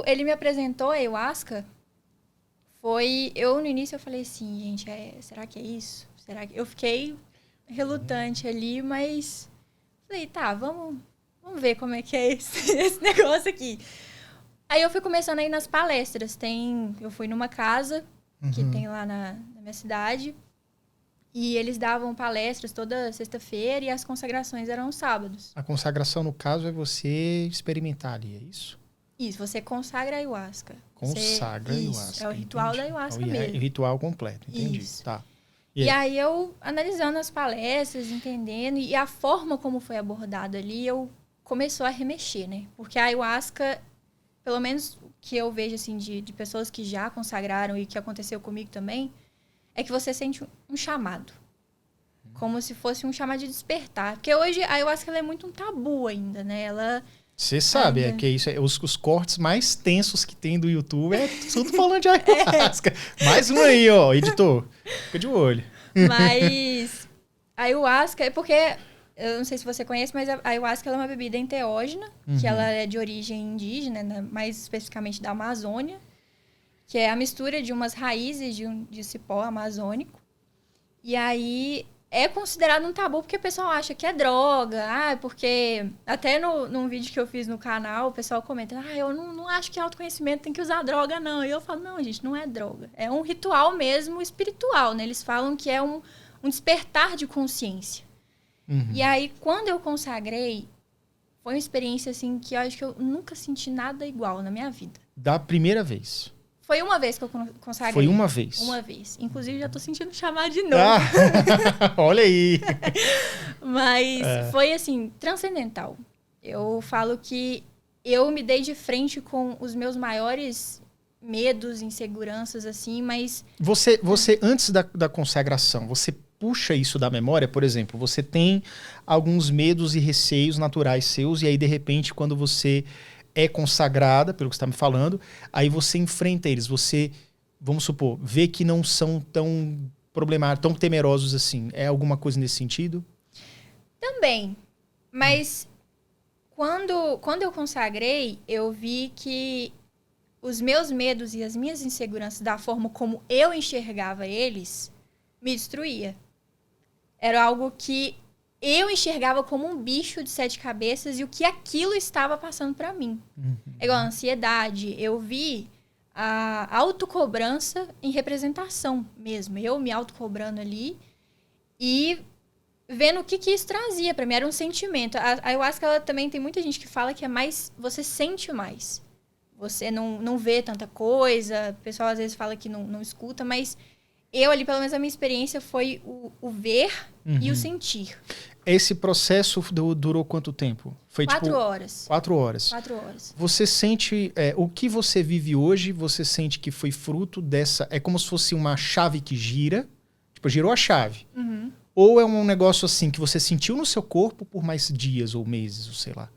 ele me apresentou a ayahuasca, no início eu falei assim, gente, será que é isso? Eu fiquei relutante ali, mas falei, tá, vamos ver como é que é esse negócio aqui. Aí eu fui começando a ir nas palestras. Eu fui numa casa que tem lá na minha cidade. E eles davam palestras toda sexta-feira e as consagrações eram sábados. A consagração, no caso, é você experimentar ali, é isso? Isso, você consagra a ayahuasca. Consagra a ayahuasca. Isso, é o ritual da ayahuasca mesmo. É o ritual completo, entendi. Isso. Tá. E aí eu, analisando as palestras, entendendo, e a forma como foi abordado ali, eu começou a remexer, né? Porque a ayahuasca, pelo menos que eu vejo, assim, de pessoas que já consagraram e que aconteceu comigo também, é que você sente um chamado. Como se fosse um chamado de despertar. Porque hoje a ayahuasca ela é muito um tabu ainda, né? Você sabe, é que isso os cortes mais tensos que tem do YouTube é tudo falando de ayahuasca. Mais um aí, ó, editor. Fica de olho. Mas a ayahuasca é porque, eu não sei se você conhece, mas a ayahuasca ela é uma bebida enteógena, que ela é de origem indígena, né, mais especificamente da Amazônia, que é a mistura de umas raízes de cipó amazônico. E aí é considerado um tabu porque o pessoal acha que é droga. Porque até num vídeo que eu fiz no canal, o pessoal comenta, eu não acho que autoconhecimento tem que usar droga, não. E eu falo, não, gente, não é droga. É um ritual mesmo espiritual, né? Eles falam que é um despertar de consciência. E aí, quando eu consagrei, foi uma experiência, assim, que eu acho que eu nunca senti nada igual na minha vida. Da primeira vez? Foi uma vez que eu consagrei. Foi uma vez? Uma vez. Inclusive, já tô sentindo chamar de novo. Olha aí! Mas foi, assim, transcendental. Eu falo que eu me dei de frente com os meus maiores medos, inseguranças, assim, mas... Você antes da consagração, você puxa isso da memória? Por exemplo, você tem alguns medos e receios naturais seus, e aí, de repente, quando você é consagrada, pelo que você está me falando, aí você enfrenta eles. Você, vamos supor, vê que não são tão problemáticos, tão temerosos assim. É alguma coisa nesse sentido? Também. Mas quando eu consagrei, eu vi que os meus medos e as minhas inseguranças, da forma como eu enxergava eles, me destruía. Era algo que eu enxergava como um bicho de 7 cabeças e o que aquilo estava passando para mim. É igual a ansiedade. Eu vi a autocobrança em representação mesmo. Eu me autocobrando ali e vendo o que isso trazia para mim. Era um sentimento. A ayahuasca, ela também tem muita gente que fala que é mais... Você sente mais. Você não vê tanta coisa. O pessoal às vezes fala que não escuta, mas eu ali, pelo menos a minha experiência foi o ver e o sentir. Esse processo durou quanto tempo? Foi 4 horas. 4 horas. 4 horas. Você sente... o que você vive hoje, você sente que foi fruto dessa... É como se fosse uma chave que gira. Tipo, girou a chave. Ou é um negócio assim que você sentiu no seu corpo por mais dias ou meses, ou sei lá.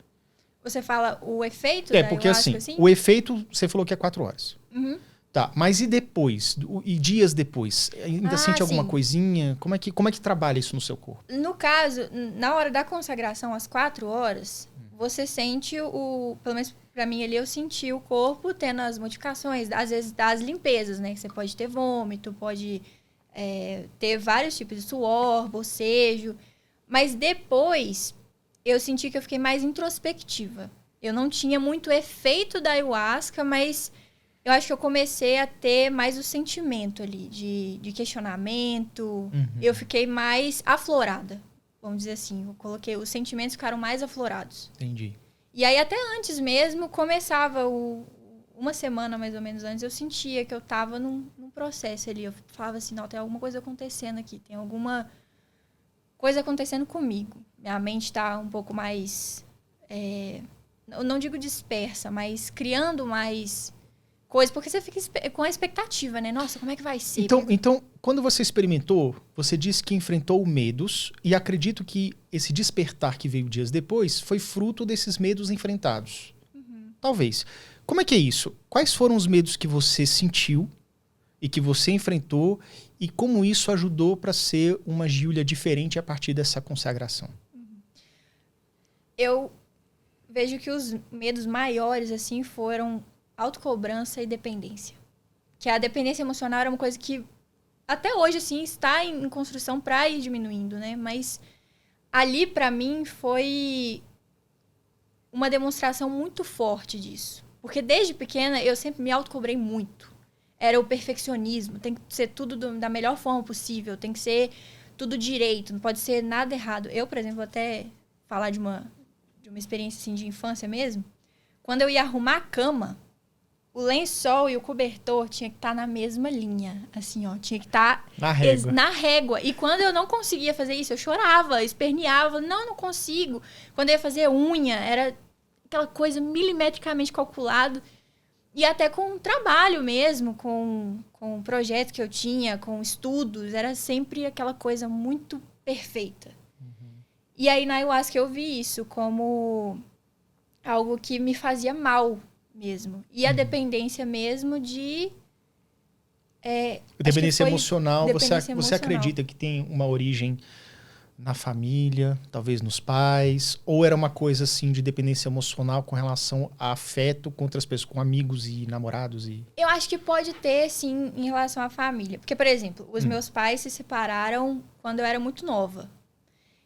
Você fala o efeito da porque ayahuasca, assim, o efeito, você falou que é 4 horas. Tá, mas e depois? E dias depois? Ainda sente alguma coisinha? Como é que trabalha isso no seu corpo? No caso, na hora da consagração, às 4 horas, você sente pelo menos pra mim ali, eu senti o corpo tendo as modificações, às vezes das limpezas, né? Que você pode ter vômito, pode ter vários tipos de suor, bocejo. Mas depois, eu senti que eu fiquei mais introspectiva. Eu não tinha muito efeito da ayahuasca, mas... Eu acho que eu comecei a ter mais o sentimento ali de questionamento. Eu fiquei mais aflorada, vamos dizer assim. Os sentimentos ficaram mais aflorados. Entendi. E aí até antes mesmo, começava uma semana mais ou menos antes, eu sentia que eu tava num processo ali. Eu falava assim, não, tem alguma coisa acontecendo aqui. Tem alguma coisa acontecendo comigo. Minha mente tá um pouco mais... eu não digo dispersa, mas criando mais... coisa, porque você fica com a expectativa, né? Nossa, como é que vai ser? Então, quando você experimentou, você disse que enfrentou medos, e acredito que esse despertar que veio dias depois foi fruto desses medos enfrentados. Talvez. Como é que é isso? Quais foram os medos que você sentiu e que você enfrentou, e como isso ajudou para ser uma Giulia diferente a partir dessa consagração? Eu vejo que os medos maiores, assim, foram autocobrança e dependência. Que a dependência emocional era uma coisa que até hoje, assim, está em construção para ir diminuindo, né? Mas ali, para mim, foi uma demonstração muito forte disso. Porque desde pequena, eu sempre me autocobrei muito. Era o perfeccionismo. Tem que ser tudo da melhor forma possível. Tem que ser tudo direito. Não pode ser nada errado. Eu, por exemplo, até falar de uma experiência assim, de infância mesmo. Quando eu ia arrumar a cama, o lençol e o cobertor tinha que estar na mesma linha. Assim, ó. Tinha que estar na régua. E quando eu não conseguia fazer isso, eu chorava, esperneava. Não consigo. Quando eu ia fazer unha, era aquela coisa milimetricamente calculado. E até com trabalho mesmo, com projetos que eu tinha, com estudos. Era sempre aquela coisa muito perfeita. E aí, na ayahuasca, eu vi isso como algo que me fazia mal mesmo. E a dependência mesmo de... dependência emocional, você acredita que tem uma origem na família, talvez nos pais? Ou era uma coisa assim de dependência emocional com relação a afeto com outras pessoas, com amigos e namorados? Eu acho que pode ter, sim, em relação à família. Porque, por exemplo, os meus pais se separaram quando eu era muito nova.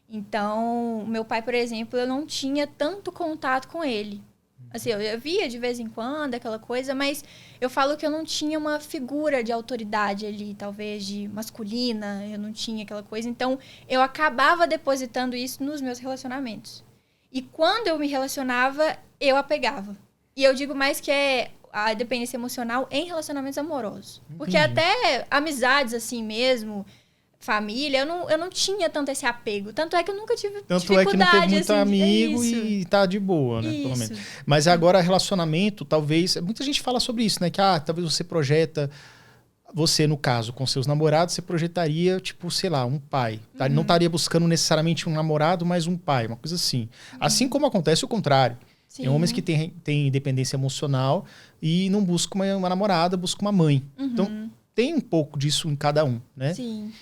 Então, meu pai, por exemplo, eu não tinha tanto contato com ele. Assim, eu via de vez em quando aquela coisa, mas eu falo que eu não tinha uma figura de autoridade ali, talvez de masculina, eu não tinha aquela coisa. Então, eu acabava depositando isso nos meus relacionamentos. E quando eu me relacionava, eu apegava. E eu digo mais que é a dependência emocional em relacionamentos amorosos. Porque até amizades assim mesmo... família, eu não tinha tanto esse apego. Tanto é que eu nunca tive dificuldade. Tanto é que não teve muito assim, amigo e tá de boa, né? Pelo menos. Mas agora, relacionamento, talvez... Muita gente fala sobre isso, né? Que talvez você projeta... Você, no caso, com seus namorados, você projetaria, tipo, sei lá, um pai. Tá? Não estaria buscando necessariamente um namorado, mas um pai. Uma coisa assim. Assim como acontece o contrário. Sim. Tem homens que têm dependência emocional e não buscam uma namorada, buscam uma mãe. Então... tem um pouco disso em cada um, né? Sim.